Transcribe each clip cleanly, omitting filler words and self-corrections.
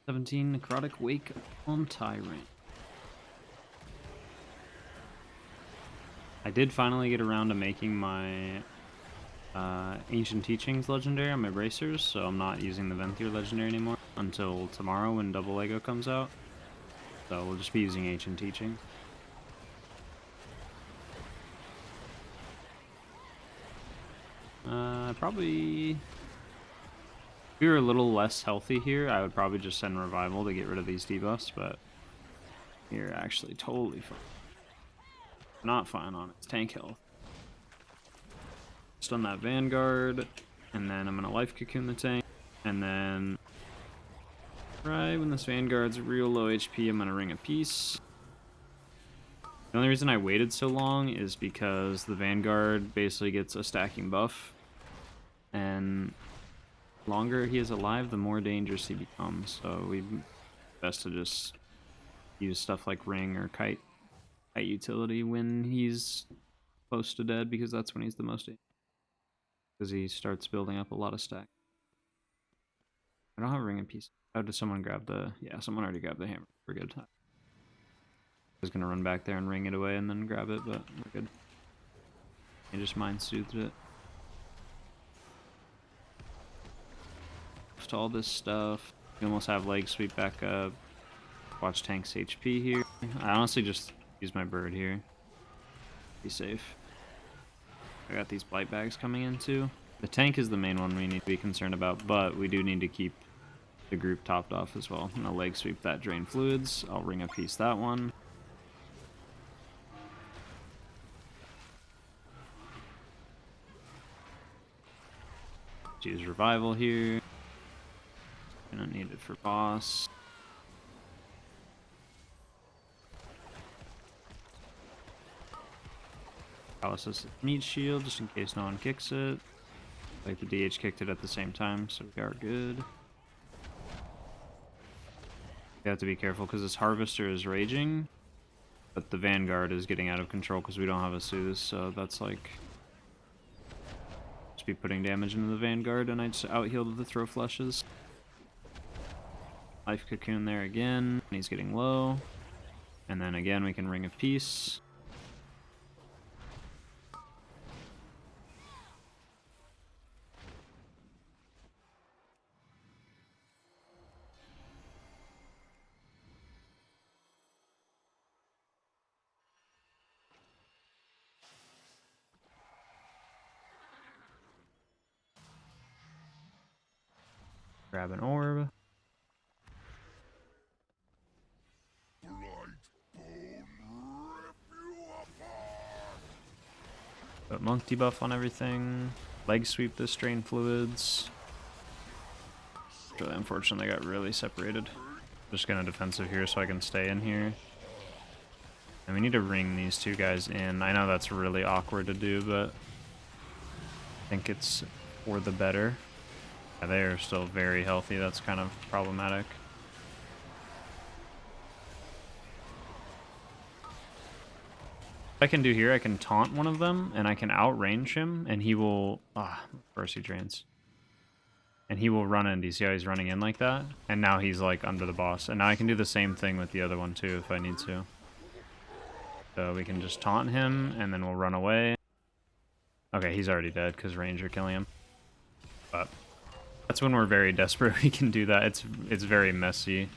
17 Necrotic Wake on Tyrant. I did finally get around to making my Ancient Teachings legendary on my bracers, so I'm not using the Venthyr legendary anymore until tomorrow when Double Lego comes out. So we'll just be using Ancient Teachings. Probably... If we were a little less healthy here, I would probably just send Revival to get rid of these debuffs, but you're actually totally fine. Not fine on its tank health. Stun that Vanguard, and then I'm gonna Life Cocoon the tank, and then right when this Vanguard's real low HP, I'm gonna Ring of Peace. The only reason I waited so long is because the Vanguard basically gets a stacking buff, and the longer he is alive, the more dangerous he becomes. So we best to just use stuff like Ring or Kite utility when he's close to dead, because that's when he's the most dangerous. Because he starts building up a lot of stack. I don't have a Ring of Peace. How did someone grab the... Yeah, someone already grabbed the hammer. We're good. I was going to run back there and ring it away and then grab it, but we're good. I just mind soothed it. Just all this stuff. We almost have leg sweep back up. Watch tank's HP here. I honestly just use my bird here. Be safe. I got these blight bags coming in too. The tank is the main one we need to be concerned about, but we do need to keep the group topped off as well. I'm gonna leg sweep that drain fluids. I'll Ring of Peace that one. Use Revival here. Gonna need it for boss. Paralysis meat shield just in case no one kicks it. Like the DH kicked it at the same time, so we are good. You have to be careful because this Harvester is raging, but the Vanguard is getting out of control because we don't have a Soothe, so that's like... Just be putting damage into the Vanguard, and I just out-healed the Throw Flushes. Life Cocoon there again, and he's getting low. And then again we can Ring of Peace. Grab an orb. Put monk debuff on everything. Leg sweep this drain fluids. Really unfortunate they got really separated. Just gonna defensive here so I can stay in here. And we need to ring these two guys in. I know that's really awkward to do, but I think it's for the better. Yeah, they are still very healthy. That's kind of problematic. What I can do here, I can taunt one of them, and I can outrange him, and he will... first he drains. And he will run in. Do you see how he's running in like that? And now he's like under the boss. And now I can do the same thing with the other one too if I need to. So we can just taunt him, and then we'll run away. Okay, he's already dead because range are killing him. But... that's when we're very desperate. We can do that. It's very messy,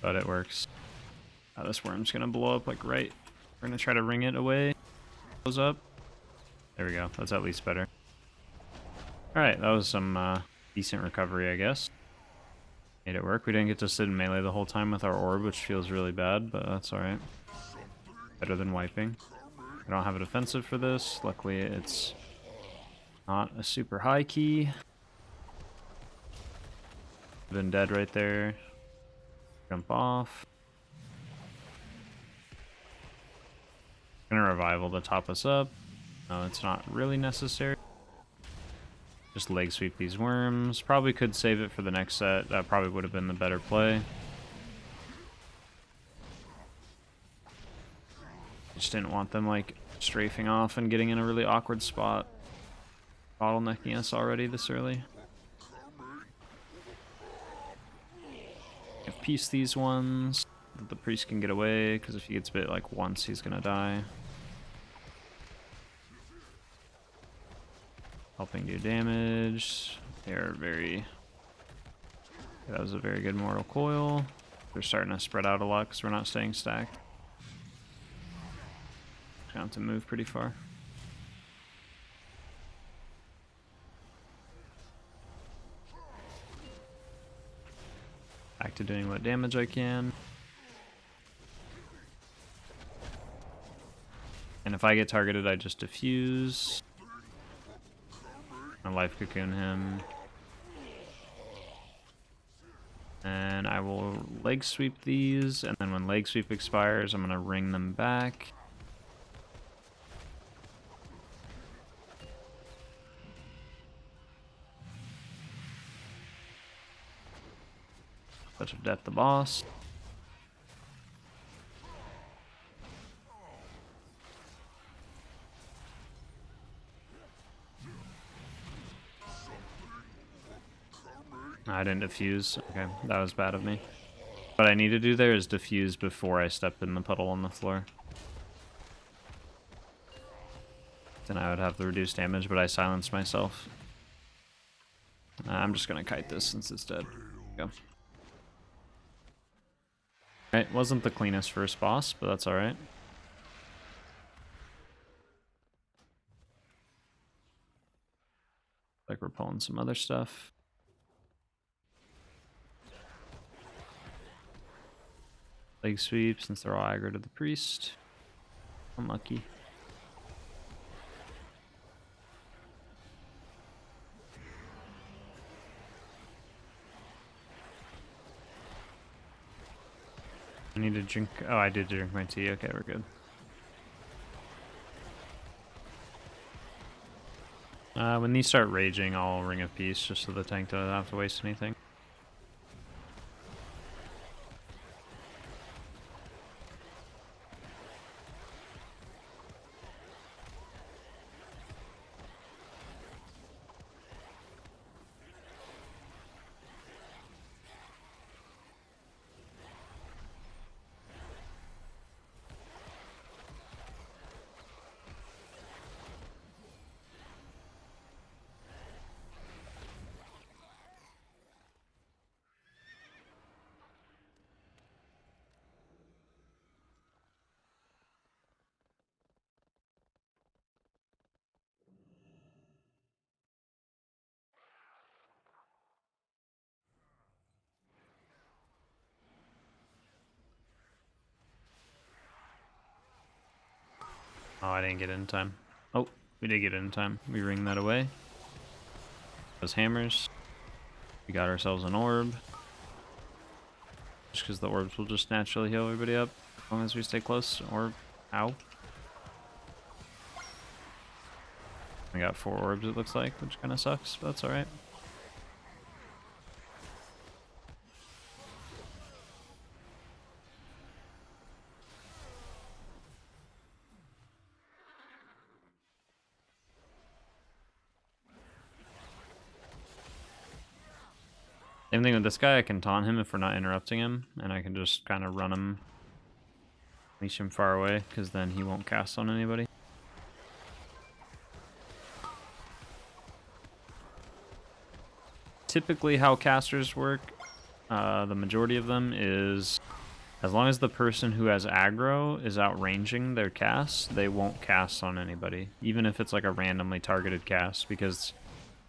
but it works. This worm's gonna blow up like right. We're gonna try to ring it away. Blows up. There we go. That's at least better. All right, that was some decent recovery, I guess. Made it work. We didn't get to sit in melee the whole time with our orb, which feels really bad, but that's all right. Better than wiping. I don't have a defensive for this. Luckily, it's not a super high key. Been dead right there. Jump off. Gonna revival to top us up. No, it's not really necessary. Just leg sweep these worms. Probably could save it for the next set. That probably would have been the better play. Just didn't want them like strafing off and getting in a really awkward spot. Bottlenecking us already this early. Piece these ones. The priest can get away, because if he gets bit like once, he's gonna die. Helping do damage. They're very... That was a very good mortal coil. They're starting to spread out a lot because we're not staying stacked. Gonna have to move pretty far. Back to doing what damage I can. And if I get targeted, I just diffuse. I life cocoon him. And I will leg sweep these, and then when leg sweep expires, I'm gonna ring them back. Touch of Death the boss. I didn't diffuse. Okay, that was bad of me. What I need to do there is diffuse before I step in the puddle on the floor. Then I would have the reduced damage, but I silenced myself. I'm just gonna kite this since it's dead. Go. Alright, wasn't the cleanest first boss, but that's alright. Like we're pulling some other stuff. Leg sweep since they're all aggro to the priest. Unlucky. I need to drink. Oh, I did drink my tea. Okay, we're good. When these start raging, I'll ring a piece just so the tank doesn't have to waste anything. Oh, I didn't get it in time. Oh, we did get it in time. We ring that away. Those hammers. We got ourselves an orb. Just because the orbs will just naturally heal everybody up as long as we stay close. Orb. Ow. We got 4 orbs it looks like, which kind of sucks, but that's alright. Same thing with this guy, I can taunt him if we're not interrupting him, and I can just kind of run him, leash him far away, because then he won't cast on anybody. Typically how casters work, the majority of them is, as long as the person who has aggro is outranging their cast, they won't cast on anybody, even if it's like a randomly targeted cast, because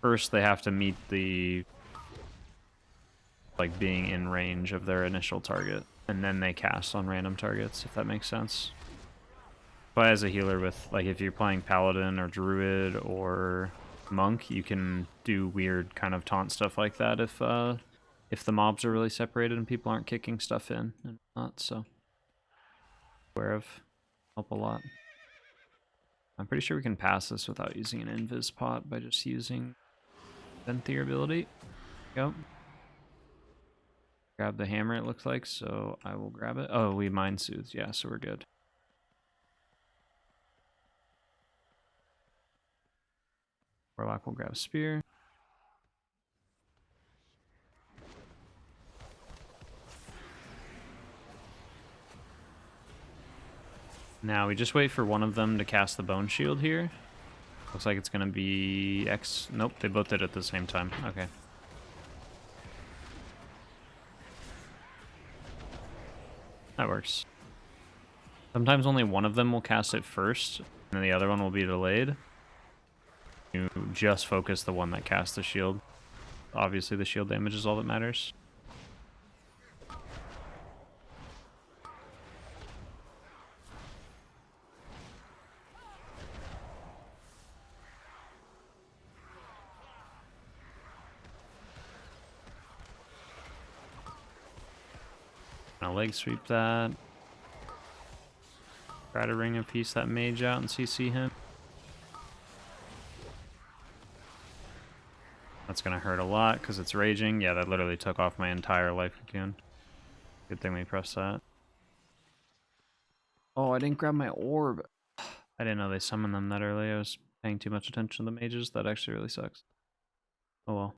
first they have to meet the like being in range of their initial target, and then they cast on random targets, if that makes sense. But as a healer with, like, if you're playing Paladin or Druid or Monk, you can do weird kind of taunt stuff like that if the mobs are really separated and people aren't kicking stuff in and not, so aware of. Help a lot. I'm pretty sure we can pass this without using an invis pot by just using Venthyr ability. Go. Grab the hammer, it looks like, so I will grab it. Oh, we mind soothed, yeah, so we're good. Warlock will grab spear. Now we just wait for one of them to cast the Bone Shield here. Looks like it's going to be X. Nope, they both did it at the same time. Okay. That works. Sometimes only one of them will cast it first, and then the other one will be delayed. You just focus the one that casts the shield. Obviously, the shield damage is all that matters. I'll leg sweep that. Try to ring a piece that mage out and CC him. That's gonna hurt a lot because it's raging. Yeah, that literally took off my entire life cocoon. Good thing we pressed that. Oh, I didn't grab my orb. I didn't know they summoned them that early. I was paying too much attention to the mages. That actually really sucks. Oh well.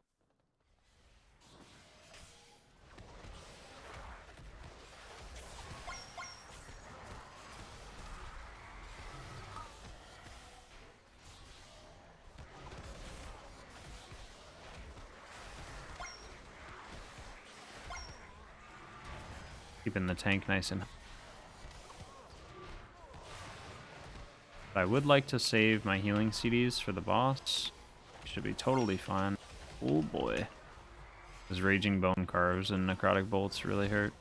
Keeping the tank nice and... I would like to save my healing CDs for the boss. Should be totally fine. Oh boy. Those Raging Bone Carves and Necrotic Bolts really hurt.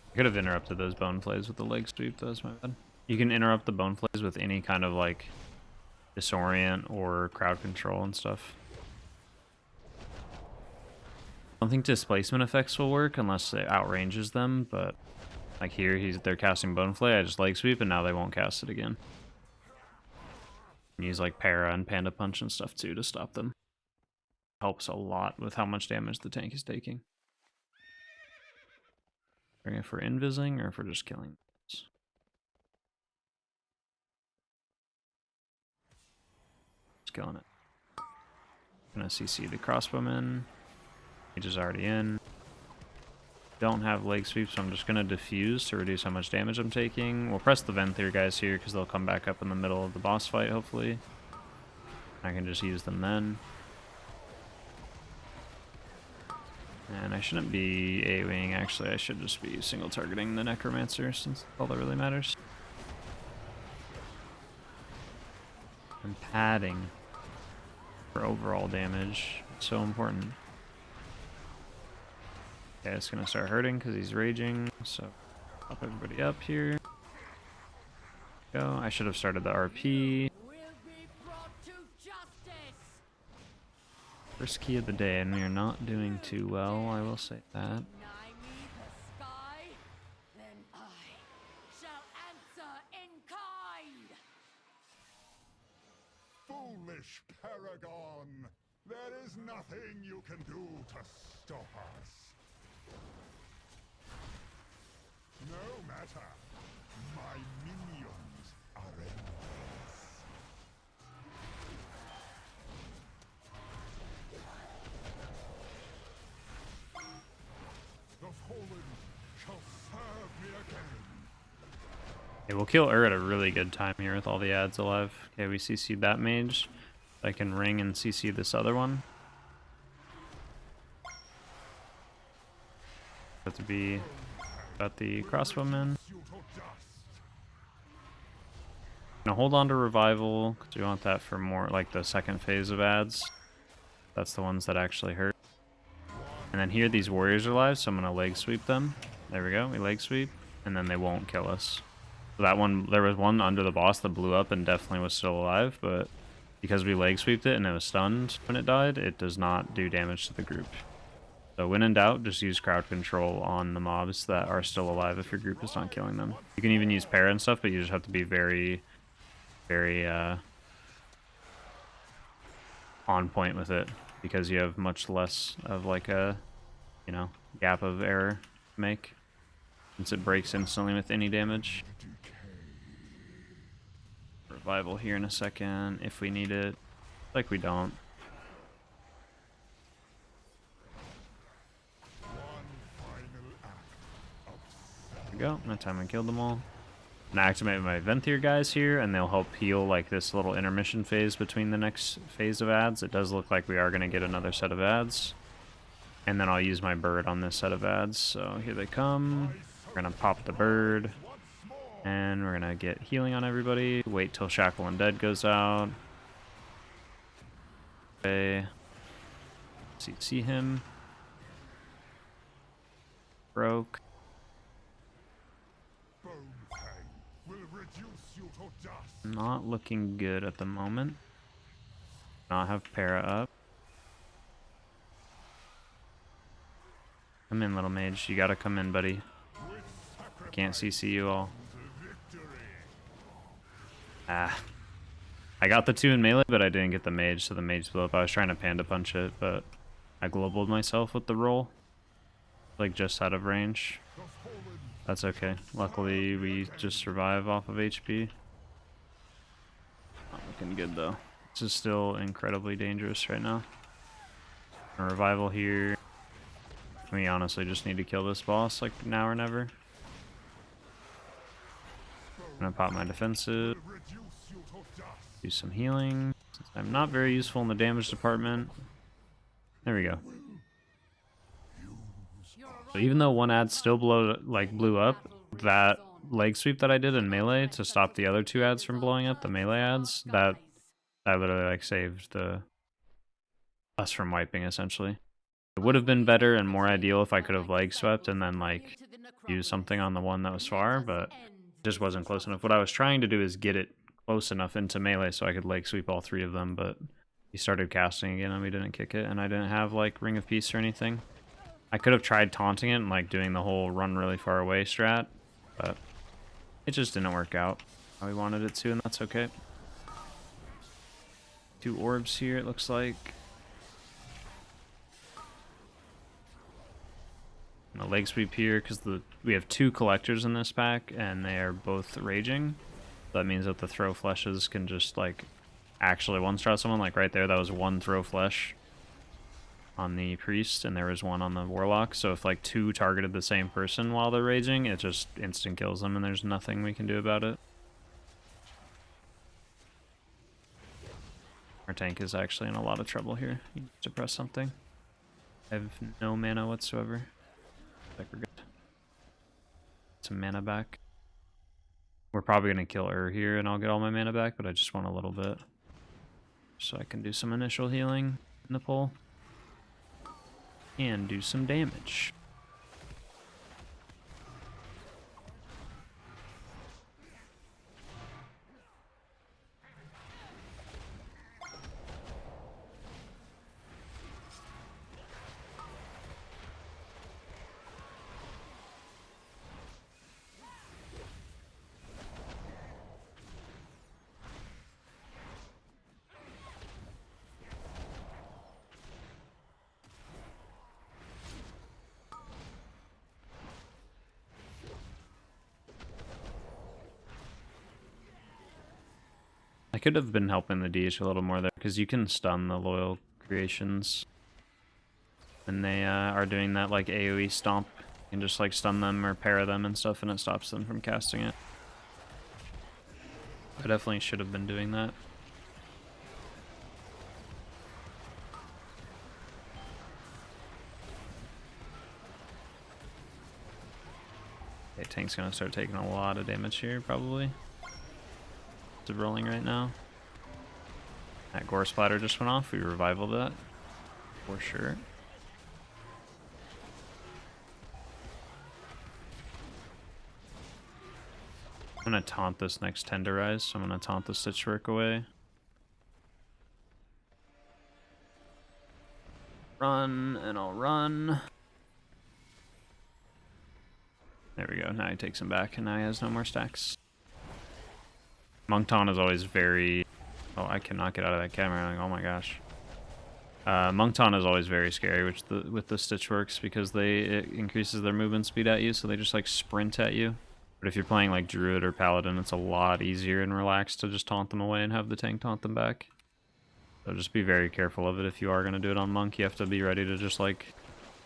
I could have interrupted those bone plays with the leg sweep, that was my bad. You can interrupt the bone plays with any kind of like disorient or crowd control and stuff. I don't think displacement effects will work unless it outranges them, but like here they're casting bone flay, I just leg sweep and now they won't cast it again. Use like para and panda punch and stuff too to stop them. Helps a lot with how much damage the tank is taking. If we're invising or if we're just killing. Just killing it. Gonna CC the crossbowman. Mage is already in. Don't have leg sweep, so I'm just gonna diffuse to reduce how much damage I'm taking. We'll press the Venthyr guys here because they'll come back up in the middle of the boss fight, hopefully. I can just use them then. And I shouldn't be AoEing, actually. I should just be single targeting the Necromancer since that's all that really matters. And padding for overall damage. So important. Okay, it's gonna start hurting because he's raging, so up everybody up here. Go. I should have started the RP. First key of the day, and we are not doing too well, I will say that. Foolish Paragon! There is nothing you can do to stop us. No matter. My minions are endless. The fallen shall serve me again. Okay, we'll kill at a really good time here with all the ads alive. Okay, we CC'd that mage. I can ring and CC this other one. Have to be got the crossbowman. Now hold on to revival because we want that for more like the second phase of ads. That's the ones that actually hurt. And then here these warriors are alive, so I'm gonna leg sweep them. There we go, we leg sweep, and then they won't kill us. So that one, there was one under the boss that blew up and definitely was still alive, but because we leg sweeped it and it was stunned when it died, it does not do damage to the group. So when in doubt, just use crowd control on the mobs that are still alive if your group is not killing them. You can even use para and stuff, but you just have to be very, very on point with it because you have much less of like a, you know, gap of error to make since it breaks instantly with any damage. revival here in a second if we need it. Like we don't. There we go. That time I killed them all. And I activate my Venthyr guys here, and they'll help heal like this little intermission phase between the next phase of ads. It does look like we are going to get another set of ads. And then I'll use my bird on this set of ads. So here they come. We're going to pop the bird. And we're going to get healing on everybody. Wait till Shackle Undead goes out. Okay. See him. Broke. Not looking good at the moment. Not have Para up. Come in, little mage. You gotta come in, buddy. Can't CC you all. Ah. I got the 2 in melee, but I didn't get the mage, so the mage blew up. I was trying to panda punch it, but I globaled myself with the roll. Like, just out of range. That's okay. Luckily, we just survive off of HP. Not looking good, though. This is still incredibly dangerous right now. A revival here. We honestly just need to kill this boss, like, now or never. I'm gonna pop my defensive. Do some healing. Since I'm not very useful in the damage department. There we go. So even though one ad still blew up, that leg sweep that I did in melee to stop the other 2 ads from blowing up, the melee ads, that literally like saved us from wiping essentially. It would have been better and more ideal if I could have leg swept and then like used something on the one that was far, but it just wasn't close enough. What I was trying to do is get it close enough into melee so I could leg sweep all 3 of them, but he started casting again and we didn't kick it, and I didn't have like Ring of Peace or anything. I could have tried taunting it and like doing the whole run really far away strat, but it just didn't work out how we wanted it to, and that's okay. 2 orbs here, it looks like. And a leg sweep here because we have 2 collectors in this pack and they are both raging. That means that the throw fleshes can just like actually one-shot someone. Like right there, that was 1 throw flesh on the priest, and there was 1 on the warlock. So if like 2 targeted the same person while they're raging, it just instant kills them, and there's nothing we can do about it. Our tank is actually in a lot of trouble here. You need to press something. I have no mana whatsoever. I think we're good. Some mana back. We're probably gonna kill here, and I'll get all my mana back, but I just want a little bit so I can do some initial healing in the pull. And do some damage. I could have been helping the DH a little more there, because you can stun the loyal creations. And they are doing that like AoE stomp. You can just like stun them or para them and stuff, and it stops them from casting it. I definitely should have been doing that. Okay, tank's gonna start taking a lot of damage here, probably. It's rolling right now. That gore splatter just went off. We revived that for sure. I'm gonna taunt this next Tenderize, so I'm gonna taunt the Stitchwork away. Run, and I'll run. There we go. Now he takes him back, and now he has no more stacks. Monkton is always very... Oh, I cannot get out of that camera. Like, oh my gosh. Monkton is always very scary with the Stitchworks, because it increases their movement speed at you, so they just like sprint at you. But if you're playing like Druid or Paladin, it's a lot easier and relaxed to just taunt them away and have the tank taunt them back. So just be very careful of it. If you are going to do it on Monk, you have to be ready to just like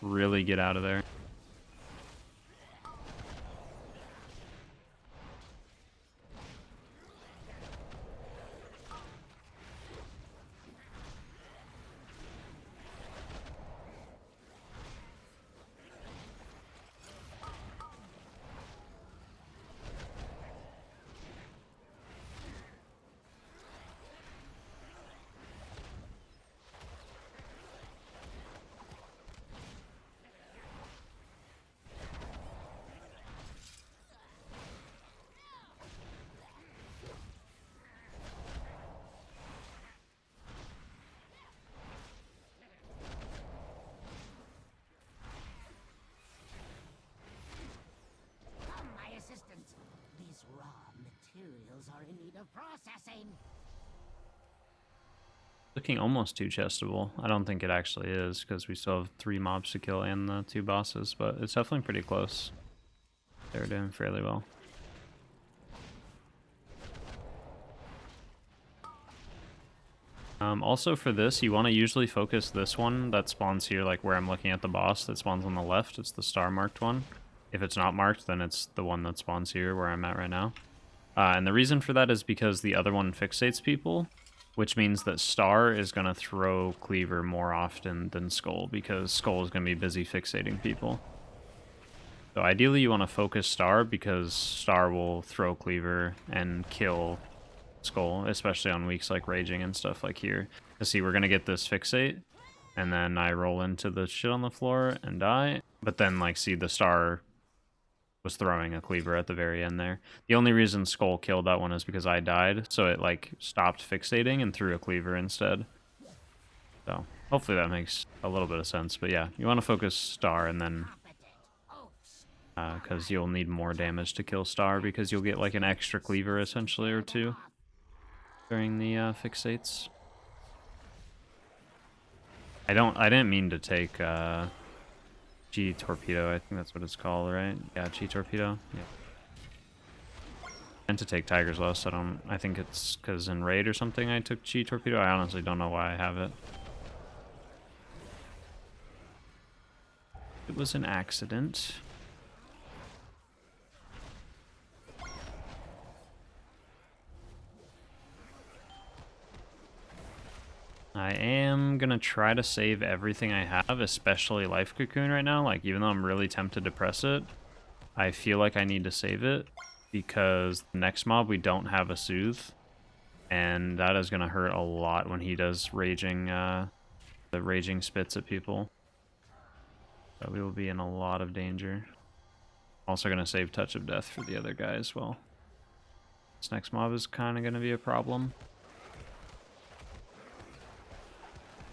really get out of there. These raw materials are in need of processing. Looking almost too chestable. I don't think it actually is, because we still have 3 mobs to kill and the 2 bosses, but it's definitely pretty close. They're doing fairly well. Also for this, you want to usually focus this one that spawns here, like where I'm looking at the boss that spawns on the left. It's the star marked one. If it's not marked, then it's the one that spawns here where I'm at right now. And the reason for that is because the other one fixates people, which means that Star is going to throw Cleaver more often than Skull, because Skull is going to be busy fixating people. So ideally you want to focus Star, because Star will throw Cleaver and kill Skull, especially on weeks like Raging and stuff like here. See, we're going to get this fixate, and then I roll into the shit on the floor and die. But then, like, see, the Star was throwing a Cleaver at the very end there. The only reason Skull killed that one is because I died, so it, like, stopped fixating and threw a Cleaver instead. So, hopefully that makes a little bit of sense. But yeah, you want to focus Star, and then because you'll need more damage to kill Star, because you'll get, like, an extra Cleaver, essentially, or 2 during the fixates. I didn't mean to take G Torpedo, I think that's what it's called, right? Yeah, G Torpedo. Yeah. And to take Tiger's Lust, I think it's because in Raid or something I took G Torpedo. I honestly don't know why I have it. It was an accident. I am gonna try to save everything I have, especially Life Cocoon right now. Like, even though I'm really tempted to press it, I feel like I need to save it, because the next mob we don't have a Soothe, and that is gonna hurt a lot when he does Raging, the Raging Spits at people. So we will be in a lot of danger. Also gonna save Touch of Death for the other guy as well. This next mob is kind of gonna be a problem.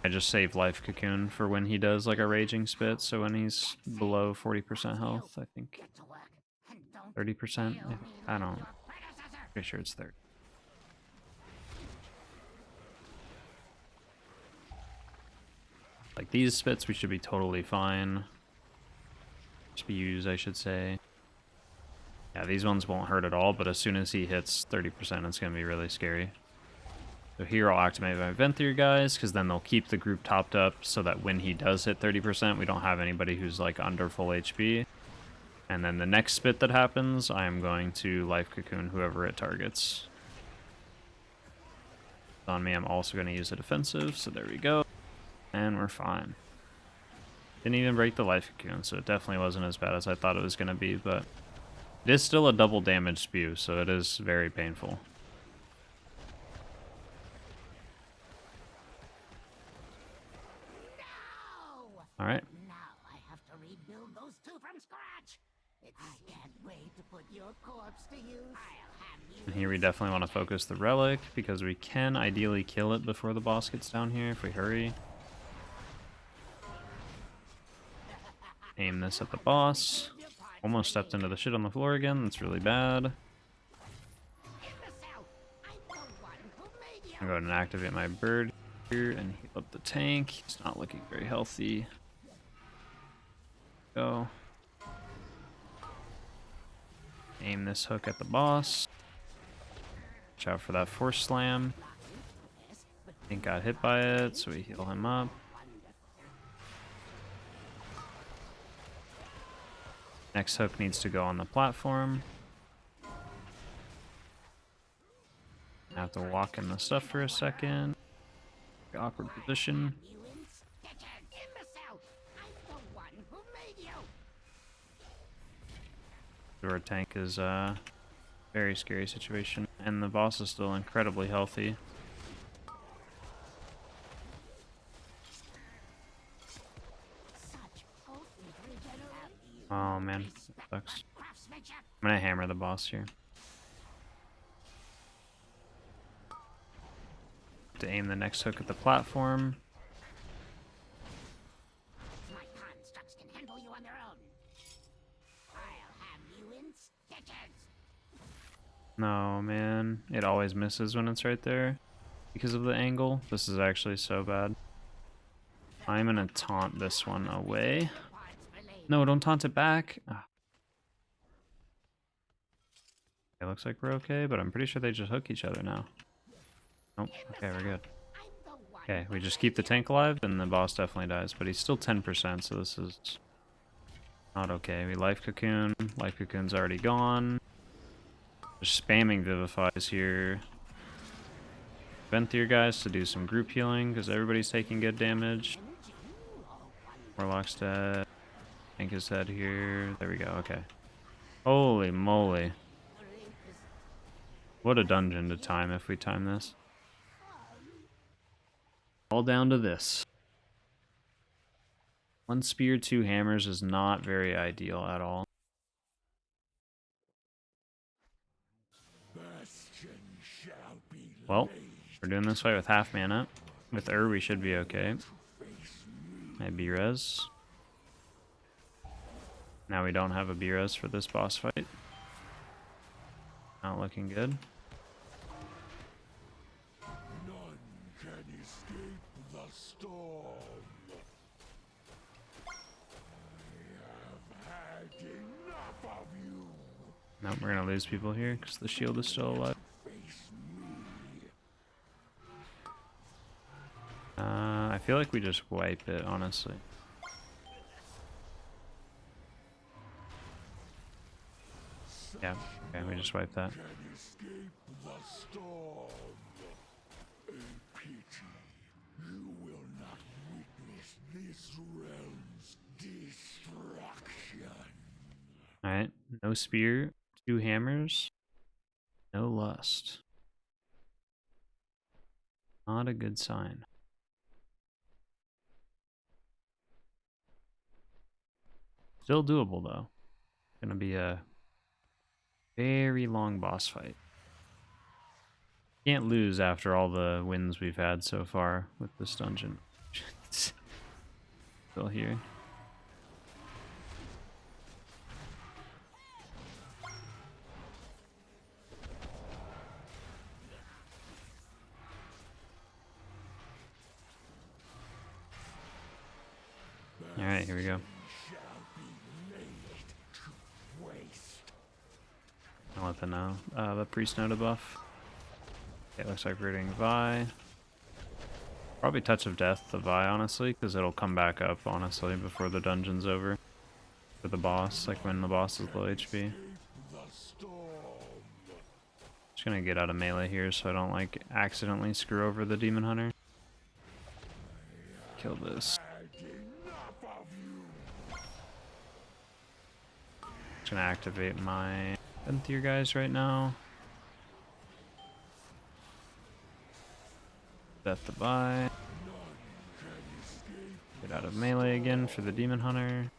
I just save Life Cocoon for when he does like a Raging Spit, so when he's below 40% health, I think. 30%? I don't. Pretty sure it's 30. Like these spits, we should be totally fine. Spews, I should say. Yeah, these ones won't hurt at all, but as soon as he hits 30%, it's going to be really scary. So here I'll activate my Venthyr guys, because then they'll keep the group topped up so that when he does hit 30%, we don't have anybody who's like under full HP. And then the next spit that happens, I am going to Life Cocoon whoever it targets. On me, I'm also going to use a defensive, so there we go. And we're fine. Didn't even break the Life Cocoon, so it definitely wasn't as bad as I thought it was going to be, but it is still a double damage spew, so it is very painful. Alright. Now I have to rebuild those 2 from scratch. I can't wait to put your corpse to use. I'll have you. And here we definitely want to focus the Relic, because we can ideally kill it before the boss gets down here if we hurry. Aim this at the boss. Almost stepped into the shit on the floor again. That's really bad. I'm going to activate my bird here and heal up the tank. He's not looking very healthy. Go. Aim this hook at the boss. Watch out for that force slam. Think got hit by it, so we heal him up. Next hook needs to go on the platform. I have to walk in the stuff for a second. Awkward position. Our tank is a very scary situation, and the boss is still incredibly healthy. Oh man, that sucks. I'm gonna hammer the boss here. To aim the next hook at the platform. My constructs can handle you on their own. I'll have you in stitches. No, man. It always misses when it's right there because of the angle. This is actually so bad. I'm gonna taunt this one away. No, don't taunt it back. Ah. It looks like we're okay, but I'm pretty sure they just hook each other now. Nope. Okay, we're good. Okay, we just keep the tank alive, and the boss definitely dies, but he's still 10%, so this is not okay. We life cocoon. Life cocoon's already gone. Just spamming vivifies here. Venthyr guys to do some group healing, because everybody's taking good damage. Warlock's dead. Tank is dead here. There we go, okay. Holy moly. What a dungeon to time if we time this. All down to this. 1 spear, 2 hammers is not very ideal at all. Well, we're doing this fight with half mana. With we should be okay. I B-res. Now we don't have a B-res for this boss fight. Not looking good. None can escape the storm. I have had enough of you. Nope, we're gonna lose people here because the shield is still alive. I feel like we just wipe it, honestly. Yeah, okay, we just wipe that. Can escape the storm. A pity. You will not witness this realm's destruction. Alright, no spear, 2 hammers, no lust. Not a good sign. Still doable though. Gonna be a very long boss fight. Can't lose after all the wins we've had so far with this dungeon. Still here. Alright, here we go. I'll let them know. The priest know to buff. Okay, looks like we're getting Vi. Probably Touch of Death the Vi, honestly, because it'll come back up, honestly, before the dungeon's over. For the boss, like when the boss is low HP. Just gonna get out of melee here so I don't, like, accidentally screw over the Demon Hunter. Kill this. Just gonna activate my Venthyr guys right now. Death to buy. Get out of melee again for the Demon Hunter.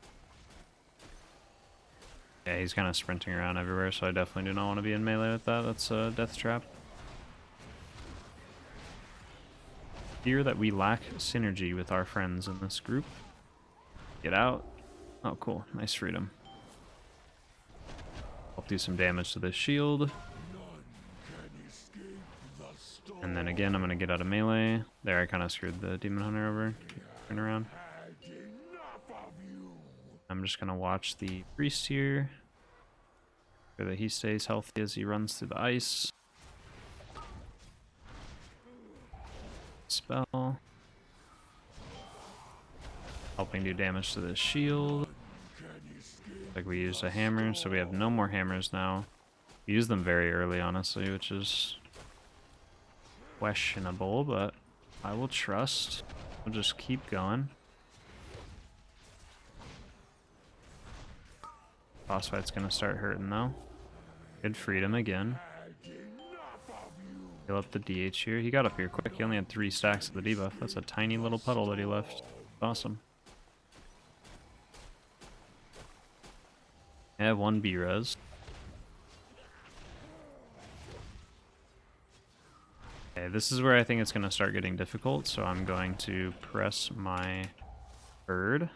Yeah, he's kind of sprinting around everywhere, so I definitely do not want to be in melee with that. That's a death trap. Fear that we lack synergy with our friends in this group. Get out. Oh, cool. Nice freedom. I'll do some damage to this shield. And then again, I'm going to get out of melee. There, I kind of screwed the Demon Hunter over. Turn around. I'm just going to watch the priest here. Sure that he stays healthy as he runs through the ice. Spell. Helping do damage to the shield. Like we used a hammer, so we have no more hammers now. We used them very early, honestly, which is questionable, but I will trust. We'll just keep going. Boss fight's gonna start hurting though. Good freedom again. Heal up the DH here. He got up here quick. He only had 3 stacks of the debuff. That's a tiny little puddle that he left. Awesome. I have 1 B-res. Okay, this is where I think it's going to start getting difficult, so I'm going to press my bird.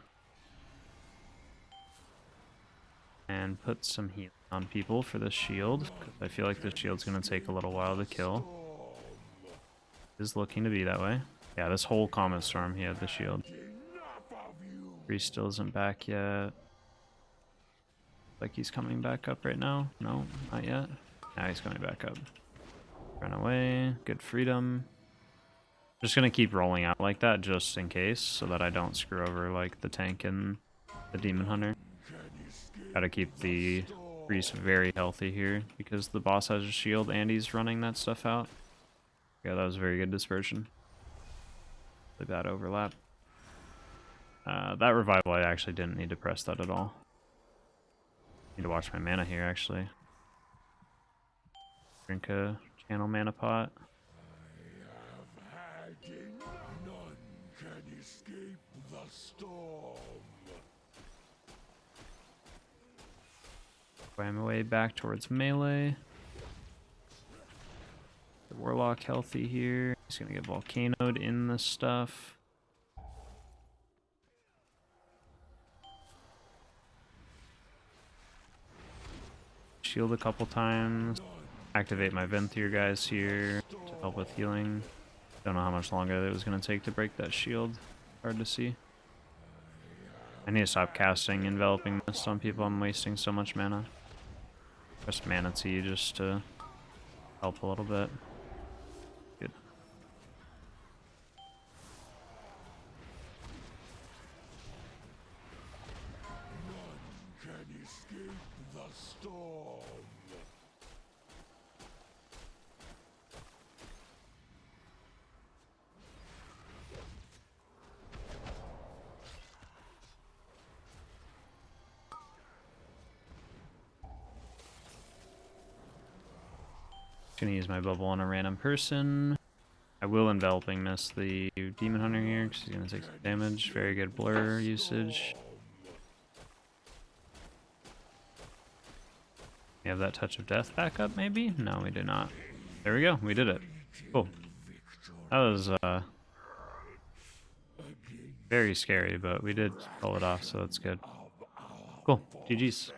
And put some healing on people for the shield, because I feel like the shield's going to take a little while to kill. It is looking to be that way. Yeah, this whole Comet Storm, he had the shield. Priest still isn't back yet. Like he's coming back up right now. No, not yet. Now he's coming back up. Run away. Good freedom. Just gonna keep rolling out like that just in case, so that I don't screw over like the tank and the Demon Hunter. Gotta keep the priest very healthy here because the boss has a shield and he's running that stuff out. Yeah, that was very good dispersion. Really bad overlap. That revival, I actually didn't need to press that at all. Need to watch my mana here, actually. Drink a channel mana pot. None can escape the storm. Find my way back towards melee. The Warlock healthy here. He's gonna get volcanoed in this stuff. Shield a couple times. Activate my Venthyr guys here to help with healing. Don't know how much longer it was going to take to break that shield. Hard to see. I need to stop casting Enveloping Mist on people. I'm wasting so much mana. Press Mana Tea just to help a little bit. Good. None can escape the storm. Gonna use my bubble on a random person. I will Enveloping Mist the Demon Hunter here because he's gonna take some damage. Very good blur usage. We have that Touch of Death back up, maybe? No, we do not. There we go. We did it. Cool. That was very scary, but we did pull it off, so that's good. Cool. GG's.